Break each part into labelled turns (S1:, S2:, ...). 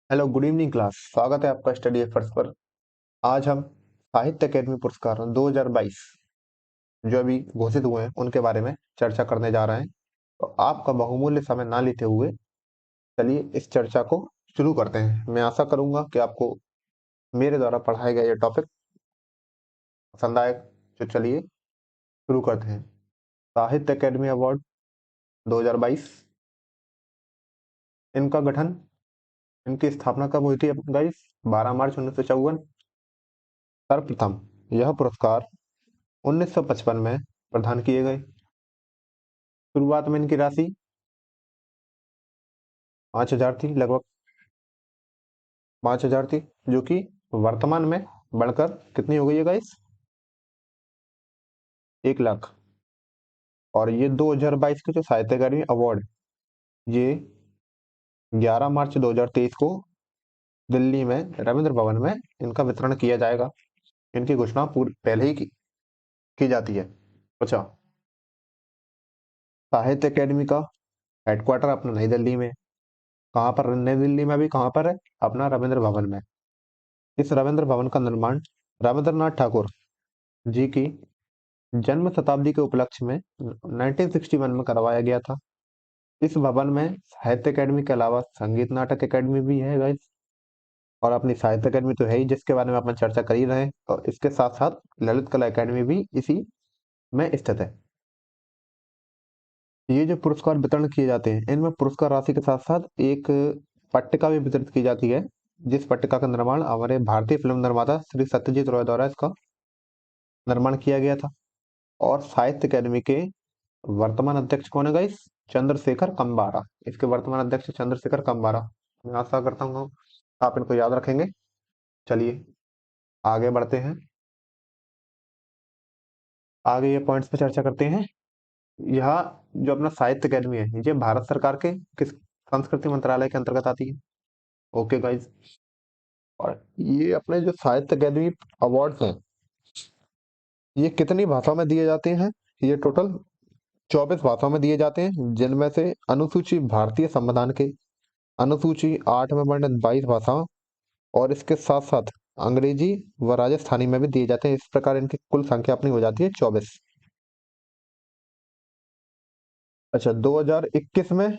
S1: Hello, good evening class. स्वागत है आपका स्टडी एफर्ट्स पर। आज हम साहित्य अकेडमी पुरस्कार 2022 जो अभी घोषित हुए हैं उनके बारे में चर्चा करने जा रहे हैं। तो आपका बहुमूल्य समय ना लेते हुए चलिए इस चर्चा को शुरू करते हैं। मैं आशा करूंगा कि आपको मेरे द्वारा पढ़ाया गया ये टॉपिक पसंद आए। तो चलिए शुरू करते हैं। साहित्य अकेडमी अवार्ड 2022, इनका गठन, इनकी स्थापना कब हुई थी गाइस? 12 मार्च 1954। सर्वप्रथम यह पुरस्कार 1955 में प्रदान किए गए। शुरुआत में इनकी राशि 5,000 थी, लगभग 5,000 थी, जो कि वर्तमान में बढ़कर कितनी हो गई है गाइस? 1 लाख। और ये 2022 के जो साहित्य अकादमी अवार्ड, ये 11 मार्च 2023 को दिल्ली में रविंद्र भवन में इनका वितरण किया जाएगा। इनकी घोषणा पहले ही की जाती है। अच्छा, साहित्य अकेडमी का हेडक्वार्टर अपना नई दिल्ली में। कहाँ पर? नई दिल्ली में अभी कहाँ पर है? अपना रविंद्र भवन में। इस रविंद्र भवन का निर्माण रविंद्रनाथ ठाकुर जी की जन्म शताब्दी के उपलक्ष्य में 1961 में करवाया गया था। इस भवन में साहित्य अकेडमी के अलावा संगीत नाटक अकेडमी भी है गाइस। और अपनी साहित्य अकेडमी तो है ही, जिसके बारे में अपन चर्चा कर ही रहे हैं, और इसके साथ साथ ललित कला अकेडमी भी इसी में स्थित है। ये जो पुरस्कार वितरण किए जाते हैं, इनमें पुरस्कार राशि के साथ साथ एक पट्टिका भी वितरित की जाती है, जिस पट्टिका का निर्माण हमारे भारतीय फिल्म निर्माता श्री सत्यजीत रॉय द्वारा इसका निर्माण किया गया था। और साहित्य अकेडमी के वर्तमान अध्यक्ष कौन है गाइस? चंद्रशेखर कंबारा। इसके वर्तमान अध्यक्ष चंद्रशेखर कंबारा। मैं आशा करता हूँ आप इनको याद रखेंगे। चलिए आगे बढ़ते हैं। आगे ये पॉइंट्स पे चर्चा करते हैं। यह जो अपना साहित्य अकेडमी है, ये भारत सरकार के किस संस्कृति मंत्रालय के अंतर्गत आती है? Okay guys. और ये अपने जो साहित्य अकेडमी अवार्ड्स हैं, ये कितनी भाषाओं में दिए जाते हैं? ये टोटल 24 भाषाओं में दिए जाते हैं, जिनमें से अनुसूची भारतीय संविधान के अनुसूची 8 में वर्णित 22 भाषाओं और इसके साथ साथ अंग्रेजी व राजस्थानी में भी दिए जाते हैं। इस प्रकार इनकी कुल संख्या अपनी हो जाती है 24। अच्छा, 2021 में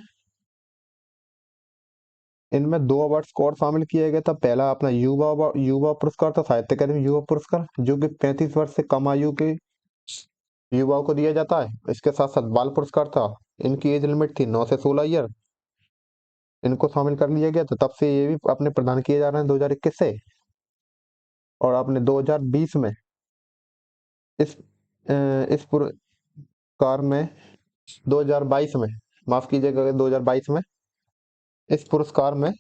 S1: इनमें 2 अवार्ड्स को और शामिल किया गया था। पहला अपना युवा पुरस्कार था, साहित्य अकादमी युवा पुरस्कार, जो कि 35 वर्ष से कम आयु के युवाओं को दिया जाता है। इसके साथ साथ बाल पुरस्कार था, इनकी एज लिमिट थी 9 से 16 ईयर। इनको शामिल कर लिया गया, तो तब से ये भी अपने प्रदान किए जा रहे हैं 2021 से। और आपने 2020 में इस पुरस्कार में 2022 में, माफ कीजिएगा, 2022 में इस पुरस्कार में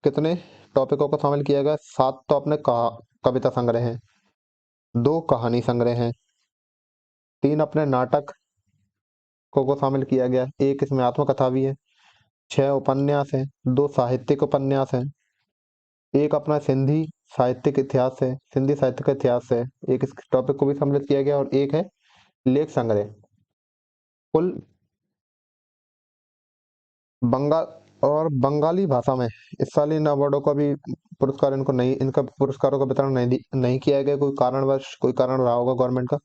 S1: कितने टॉपिकों को शामिल किया गया? 7 तो अपने कविता संग्रह हैं, 2 कहानी संग्रह हैं, 3 अपने नाटक को शामिल किया गया, 1 इसमें आत्मकथा भी है, 6 उपन्यास हैं, 2 साहित्यिक उपन्यास हैं, 1 अपना सिंधी साहित्यिक इतिहास है, सिंधी साहित्य का इतिहास है, एक इस टॉपिक को भी सम्मिलित किया गया, और 1 है लेख संग्रह। कुल बंगाल और बंगाली भाषा में इस साल इन अवार्डों का भी पुरस्कार इनको नहीं, इनका पुरस्कारों का वितरण नहीं किया गया। कोई कारणवश, कोई कारण रहा होगा गवर्नमेंट का,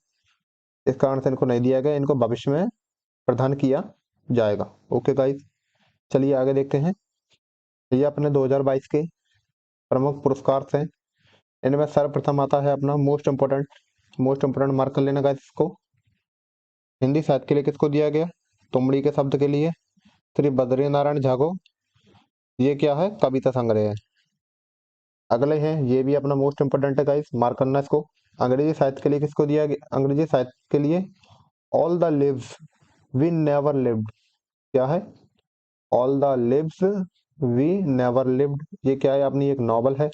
S1: इस कारण से इनको नहीं दिया गया। इनको भविष्य में प्रदान किया जाएगा। ओके गाइस, चलिए आगे देखते हैं। ये अपने 2022 के प्रमुख पुरस्कार हैं। इनमें सर्वप्रथम आता है अपना मोस्ट इम्पोर्टेंट मार्क कर लेना गाइस इसको। हिंदी साहित्य के लिए किसको दिया गया? तुमड़ी के शब्द के लिए श्री बद्री नारायण झा को। ये क्या है? कविता संग्रह है। अगले हैं, ये भी अपना मोस्ट इम्पोर्टेंट है गाइस, मार्क करना इसको। अंग्रेजी साहित्य के लिए किसको दिया गया? अंग्रेजी साहित्य के लिए all the lives we never lived. क्या है? All the lives we never lived. ये क्या है? अपनी एक नॉवल है।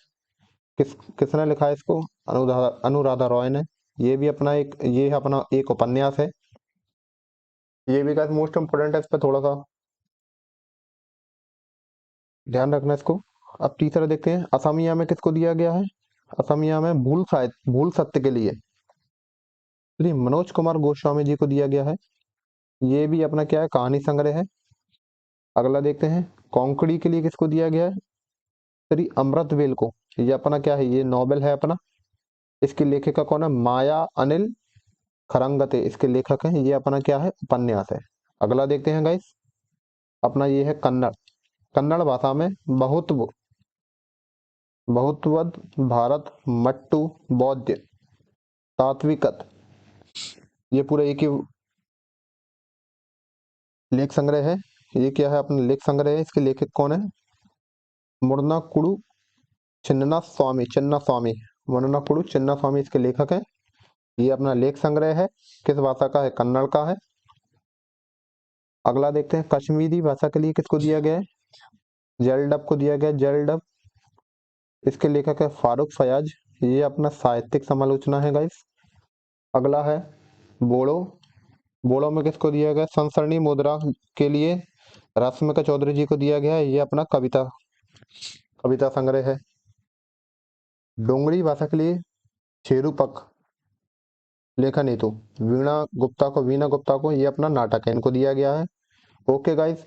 S1: किसने लिखा है इसको? अनुराधा रॉय ने। ये भी अपना एक, ये अपना एक उपन्यास है। ये भी गाइस मोस्ट इम्पोर्टेंट है, इस पे थोड़ा सा ध्यान रखना इसको। अब तीसरा देखते हैं, असमिया में किसको दिया गया है? असमिया में भूल सत्य के लिए श्री मनोज कुमार गोस्वामी जी को दिया गया है। ये भी अपना क्या है? कहानी संग्रह है। अगला देखते हैं, कोंकणी के लिए किसको दिया गया है? श्री अमृत वेल को। ये अपना क्या है, ये नॉवेल है अपना। इसकी लेखिका कौन है, माया अनिल खरंगते इसके लेखक हैं। ये अपना क्या है, उपन्यास है। अगला देखते हैं गाइस, अपना ये है कन्नड़। कन्नड़ भाषा में बहुत्वद भारत मट्टू बौद्ध तात्विकत, ये पूरा एक ही लेख संग्रह है। ये क्या है, अपना लेख संग्रह है। इसके लेखक कौन है, मुर्नाकुडु चिन्ना स्वामी मुर्नाकुडु चिन्ना स्वामी इसके लेखक हैं। ये अपना लेख संग्रह है। किस भाषा का है, कन्नड़ का है। अगला देखते हैं, कश्मीरी भाषा के लिए किसको दिया गया है, जेलडब को दिया गया है, जेलडब। इसके लेखक है फारूक फयाज। ये अपना साहित्यिक समालोचना है गाइस। अगला है बोड़ो। बोड़ो में किसको दिया गया, संसरणी मुद्रा के लिए रश्मिका चौधरी जी को दिया गया है। ये अपना कविता कविता संग्रह है। डोंगरी भाषा के लिए छेरूपक लेखन हेतु वीणा गुप्ता को, ये अपना नाटक है, इनको दिया गया है। ओके गाइस,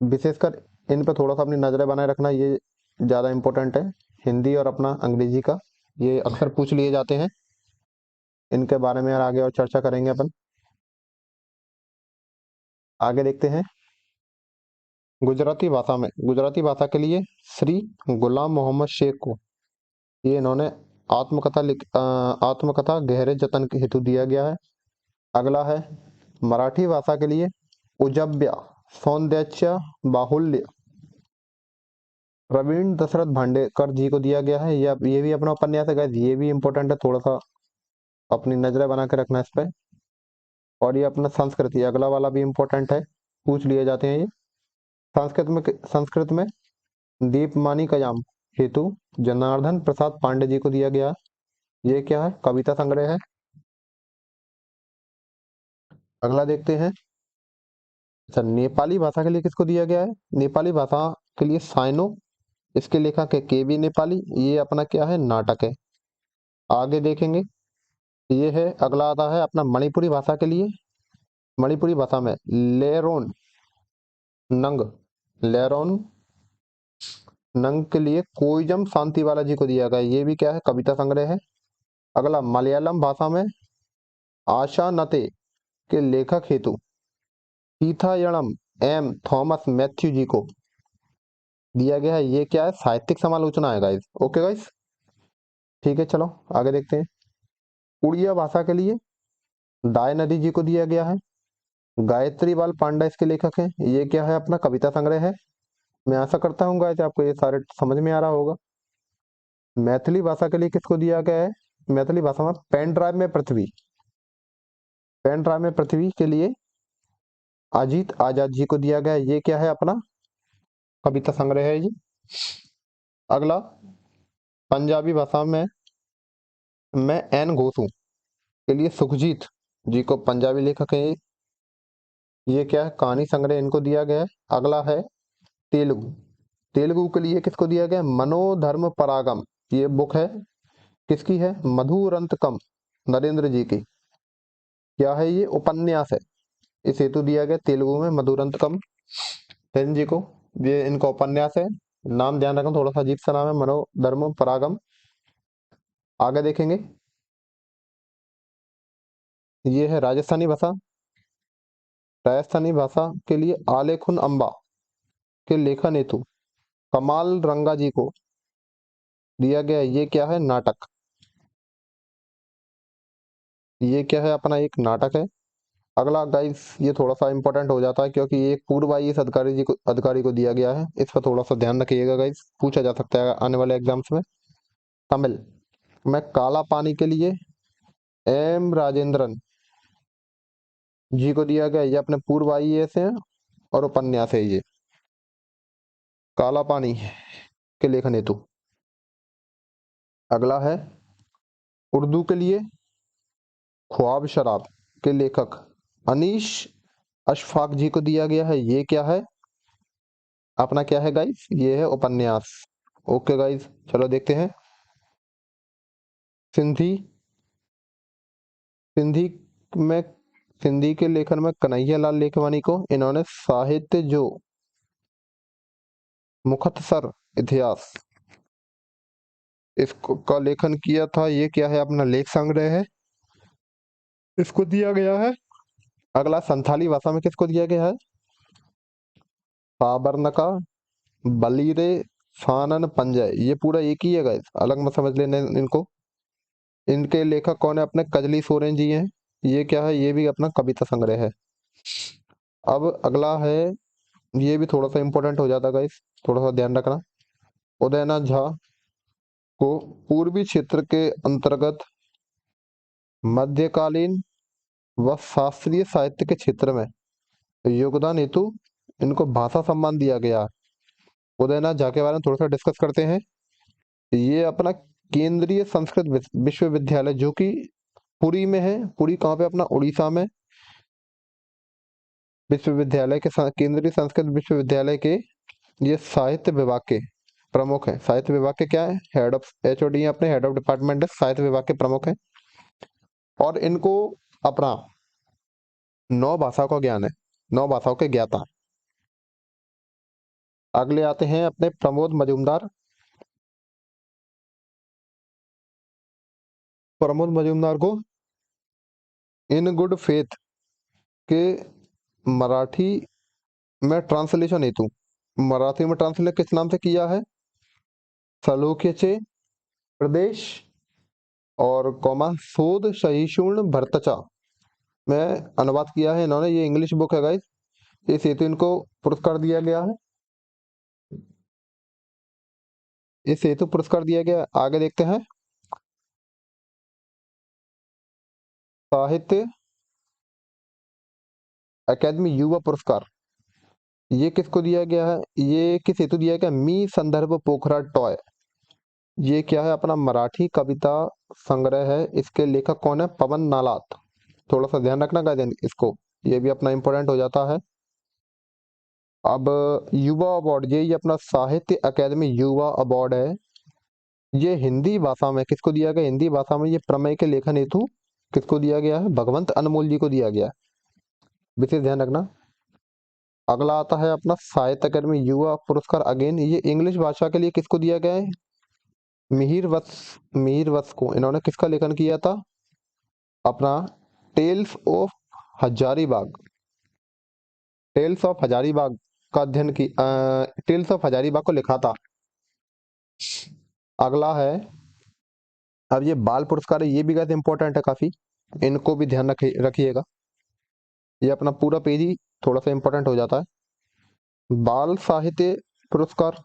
S1: विशेषकर इन पर थोड़ा सा अपनी नजरें बनाए रखना, ये ज्यादा इंपॉर्टेंट है। हिंदी और अपना अंग्रेजी का ये अक्सर पूछ लिए जाते हैं। इनके बारे में यार आगे और चर्चा करेंगे अपन। आगे देखते हैं, गुजराती भाषा के लिए श्री गुलाम मोहम्मद शेख को, ये इन्होंने आत्मकथा गहरे जतन के हेतु दिया गया है। अगला है मराठी भाषा के लिए उजव्या सौंदर्य बाहुल्य प्रवीण दशरथ भांडेकर जी को दिया गया है। ये भी अपना उपन्यास है guys, ये भी इंपॉर्टेंट है, थोड़ा सा अपनी नजरें बना के रखना इस पे। और ये अपना संस्कृति, अगला वाला भी इंपॉर्टेंट है, पूछ लिए जाते हैं ये। संस्कृत में दीपमानी कयाम हेतु जनार्दन प्रसाद पांडे जी को दिया गया है। ये क्या है, कविता संग्रह है। अगला देखते हैं, अच्छा नेपाली भाषा के लिए किसको दिया गया है, नेपाली भाषा के लिए साइनो, इसके लेखक है केवी नेपाली। ये अपना क्या है, नाटक है। आगे देखेंगे, ये है अगला आता है अपना मणिपुरी भाषा के लिए। मणिपुरी भाषा में लेरोन नंग लेरोन नंग के लिए कोइजम शांतिवाला जी को दिया गया। ये भी क्या है, कविता संग्रह है। अगला मलयालम भाषा में आशा नते के लेखक हेतु सीथायणम एम थॉमस मैथ्यू जी को दिया गया है। ये क्या है, साहित्यिक समालोचना है गाइस। ओके गाइस, ठीक है, चलो आगे देखते हैं। उड़िया भाषा के लिए दाय नदी जी को दिया गया है। गायत्री बाल पांडा इसके लेखक हैं। ये क्या है, अपना कविता संग्रह है। मैं आशा करता हूँ गाइस आपको ये सारे समझ में आ रहा होगा। मैथिली भाषा के लिए किसको दिया गया है, मैथिली भाषा में पेन ड्राइव में पृथ्वी के लिए अजीत आजाद जी को दिया गया है। ये क्या है, अपना कविता संग्रह है जी। अगला पंजाबी भाषा में मैं एन घोषू के लिए सुखजीत जी को, पंजाबी लेखक है ये क्या है, कहानी संग्रह इनको दिया गया है। अगला है तेलुगु। तेलुगु के लिए किसको दिया गया, मनोधर्म परागम। ये बुक है, किसकी है, मधुरंतकम नरेंद्र जी की। क्या है, ये उपन्यास है। इस हेतु दिया गया तेलुगु में मधुरंतकम नरेंद्र जी को। ये इनका उपन्यास है। नाम ध्यान रखना, थोड़ा सा अजीब सा नाम है, मनोधर्म परागम। आगे देखेंगे, ये है राजस्थानी भाषा के लिए आलेखुन अंबा के लेखन हेतु कमाल रंगा जी को दिया गया। ये क्या है, नाटक। ये क्या है, अपना एक नाटक है। अगला गाइस, ये थोड़ा सा इंपॉर्टेंट हो जाता है क्योंकि ये एक पूर्व आईएएस अधिकारी को दिया गया है। इस पर थोड़ा सा ध्यान रखिएगा गाइस, पूछा जा सकता है आने वाले एग्जाम्स में। तमिल में काला पानी के लिए एम राजेंद्रन जी को दिया गया। ये अपने पूर्व आईएएस हैं और उपन्यास है ये, काला पानी के लेखन हेतु। अगला है उर्दू के लिए ख्वाब शराब के लेखक अनीश अशफाक जी को दिया गया है। ये क्या है, अपना क्या है गाइस, ये है उपन्यास। ओके गाइस, चलो देखते हैं। सिंधी सिंधी में सिंधी के लेखन में कन्हैया लाल लेखवानी को इन्होंने साहित्य जो मुखत्सर इतिहास, इसको का लेखन किया था। ये क्या है, अपना लेख संग्रह है, इसको दिया गया है। अगला संथाली भाषा में किसको दिया गया है, साबरनका, बलीरे, फानन, पंजय। ये पूरा एक ही है गाइस, अलग मत समझ लेना इनको। इनके लेखक कौन है, अपने कजली सोरेन जी हैं। ये क्या है, ये भी अपना कविता संग्रह है। अब अगला है, ये भी थोड़ा सा इंपॉर्टेंट हो जाता है गाइस, थोड़ा सा ध्यान रखना। उदयनाथ झा को पूर्वी क्षेत्र के अंतर्गत मध्यकालीन व शास्त्रीय साहित्य के क्षेत्र में योगदान हेतु इनको भाषा सम्मान दिया गया। उदयनाथ झा के बारे में थोड़ा सा डिस्कस करते हैं। ये अपना केंद्रीय संस्कृत विश्वविद्यालय जो कि पुरी में है, पुरी कहाँ पे, अपना उड़ीसा में, विश्वविद्यालय के केंद्रीय संस्कृत विश्वविद्यालय के ये साहित्य विभाग के प्रमुख हैं। साहित्य विभाग के क्या है, हेड ऑफ एचओडी, अपने हेड ऑफ डिपार्टमेंट है, साहित्य विभाग के प्रमुख हैं। और इनको अपना 9 भाषाओं का ज्ञान है, 9 भाषाओं के ज्ञाता। अगले आते हैं अपने प्रमोद मजूमदार। प्रमोद मजूमदार को इन गुड फेथ के मराठी में ट्रांसलेशन हेतु, मराठी में ट्रांसलेट किस नाम से किया है, सलोख्यचे प्रदेश और कौमा शोध सहिष्णु भरतचा में अनुवाद किया है इन्होंने। ये इंग्लिश बुक है गाइस, इस हेतु इनको पुरस्कार दिया गया है, इस हेतु पुरस्कार दिया गया है। आगे देखते हैं, साहित्य अकादमी युवा पुरस्कार, ये किसको दिया गया है, ये किस हेतु दिया गया, मी संदर्भ पोखरा टॉय। ये क्या है, अपना मराठी कविता संग्रह है। इसके लेखक कौन है, पवन नालात। थोड़ा सा ध्यान रखना गाइस इसको, ये भी अपना इंपॉर्टेंट हो जाता है। अब युवा अवार्ड, ये अपना साहित्य अकादमी युवा अवार्ड है। ये हिंदी भाषा में किसको दिया गया, हिंदी भाषा में ये प्रमेय के लेखन हेतु किसको दिया गया है, भगवंत अनमोल जी को दिया गया है, विशेष ध्यान रखना। अगला आता है अपना साहित्य अकादमी युवा पुरस्कार, अगेन ये इंग्लिश भाषा के लिए किसको दिया गया है, मिहिर वत्स को। इन्होंने किसका लेखन किया था, अपना tales of Hazaribagh, tales of Hazaribagh का अध्ययन की, टेल्स ऑफ हजारीबाग को लिखा था। अगला है, अब ये बाल पुरस्कार है, ये भी गाइस इंपॉर्टेंट है काफी, इनको भी ध्यान रखिएगा। ये अपना पूरा पेज ही थोड़ा सा इंपॉर्टेंट हो जाता है। बाल साहित्य पुरस्कार,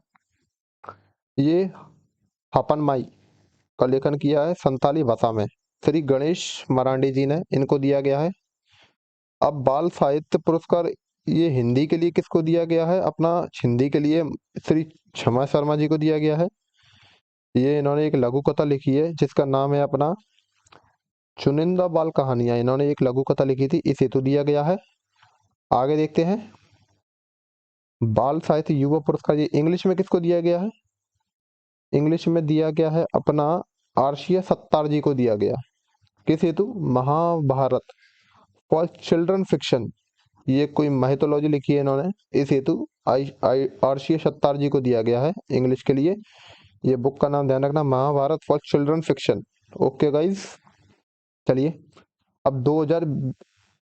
S1: ये हपन माई का लेखन किया है संताली भाषा में, श्री गणेश मरांडी जी ने इनको दिया गया है। अब बाल साहित्य पुरस्कार ये हिंदी के लिए किसको दिया गया है, अपना हिंदी के लिए श्री क्षमा शर्मा जी को दिया गया है। ये इन्होंने एक लघु कथा लिखी है जिसका नाम है अपना चुनिंदा बाल कहानियां, इन्होंने एक लघु कथा लिखी थी, इस हेतु दिया गया है। आगे देखते हैं, बाल साहित्य युवा पुरस्कार ये इंग्लिश में किसको दिया गया है, इंग्लिश में दिया गया है अपना आरसीएस सत्तार जी को दिया गया। किस हेतु, महाभारत फॉर चिल्ड्रन फिक्शन, ये कोई माइथोलॉजी लिखी है इन्होंने, इस हेतु आई आई आरसीएस सत्तार जी को दिया गया है इंग्लिश के लिए। ये बुक का नाम ध्यान रखना, Mahabharata for children fiction. Okay guys, चलिए अब 2000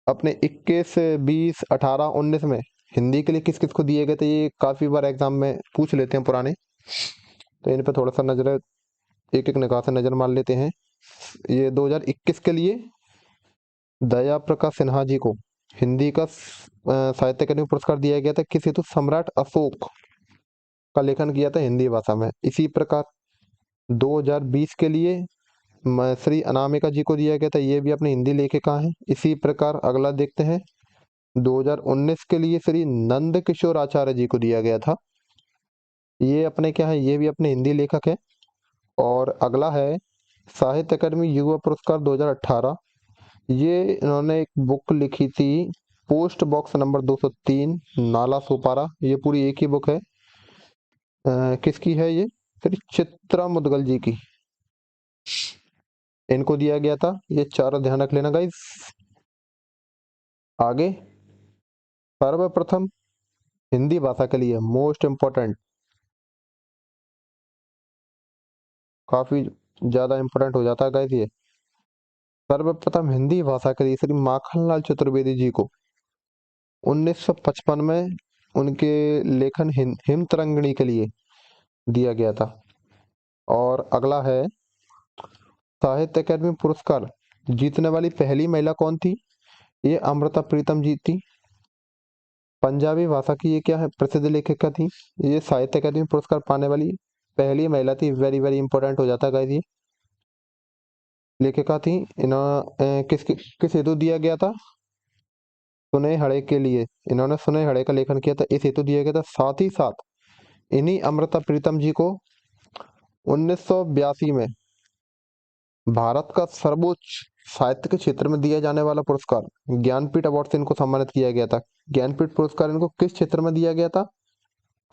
S1: अपने 21, 20, 18, 19 में हिंदी के लिए किस किस को दिए गए थे, ये काफी बार एग्जाम में पूछ लेते हैं पुराने, तो इन पे थोड़ा सा नजर, एक एक निगाह से नजर मार लेते हैं। ये 2021 के लिए दया प्रकाश सिन्हा जी को हिंदी का साहित्य अकादमी पुरस्कार दिया गया था, किस हेतु, सम्राट अशोक का लेखन किया था हिंदी भाषा में। इसी प्रकार 2020 के लिए श्री अनामिका जी को दिया गया था, ये भी अपने हिंदी लेखिका हैं। इसी प्रकार अगला देखते हैं, 2019 के लिए श्री नंद किशोर आचार्य जी को दिया गया था, ये अपने क्या है, ये भी अपने हिंदी लेखक है। और अगला है साहित्य अकादमी युवा पुरस्कार 2018, ये इन्होंने एक बुक लिखी थी, post box number 203 Nala Sopara, ये पूरी एक ही बुक है। किसकी है ये, श्री चित्रा मुदगल जी की, इनको दिया गया था। ये चारों ध्यान रख लेना गाइस। आगे सर्वप्रथम हिंदी भाषा के लिए मोस्ट इंपॉर्टेंट काफी ज्यादा इम्पोर्टेंट हो जाता है गाइस ये। सर्वप्रथम हिंदी भाषा के लिए श्री माखनलाल चतुर्वेदी जी को 1955 में उनके लेखन हिम तरंगिणी के लिए दिया गया था। और अगला है, साहित्य अकादमी पुरस्कार जीतने वाली पहली महिला कौन थी? ये अमृता प्रीतम जी थी। पंजाबी भाषा की ये क्या है, प्रसिद्ध लेखिका थी। ये साहित्य अकादमी पुरस्कार पाने वाली पहली महिला थी। वेरी वेरी इंपॉर्टेंट हो जाता है गाइस ये। लेखिका थी। इन्होंने किस हेतु दिया गया था? सुने हड़े के लिए। इन्होंने सुने हड़े का लेखन किया था, इस हेतु दिया गया था। साथ ही साथ इन्हीं अमृता प्रीतम जी को 1982 में भारत का सर्वोच्च साहित्य के क्षेत्र में दिया जाने वाला पुरस्कार ज्ञानपीठ अवार्ड से इनको सम्मानित किया गया था। ज्ञानपीठ पुरस्कार इनको किस क्षेत्र में दिया गया था?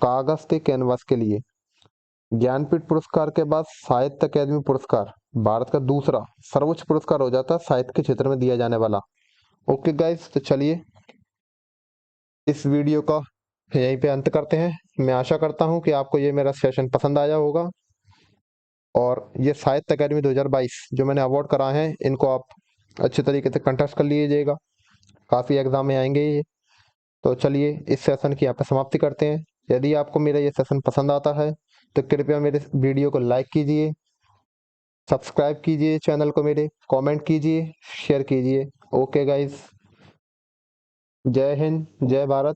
S1: कागज से कैनवास के लिए। ज्ञानपीठ पुरस्कार के बाद साहित्य अकादमी पुरस्कार भारत का दूसरा सर्वोच्च पुरस्कार हो जाता है साहित्य के क्षेत्र में दिया जाने वाला। ओके गाइस, तो चलिए इस वीडियो का यहीं पे अंत करते हैं। मैं आशा करता हूं कि आपको ये मेरा सेशन पसंद आया होगा। और ये साहित्य अकादमी 2022 जो मैंने अवार्ड कराए हैं, इनको आप अच्छे तरीके से कंटेस्ट कर लीजिएगा। काफ़ी एग्जाम में आएंगे ये। तो चलिए इस सेशन की यहाँ पे समाप्ति करते हैं। यदि आपको मेरा ये सेशन पसंद आता है तो कृपया मेरे वीडियो को लाइक कीजिए, सब्सक्राइब कीजिए चैनल को मेरे, कमेंट कीजिए, शेयर कीजिए। ओके गाइस, जय हिंद, जय भारत।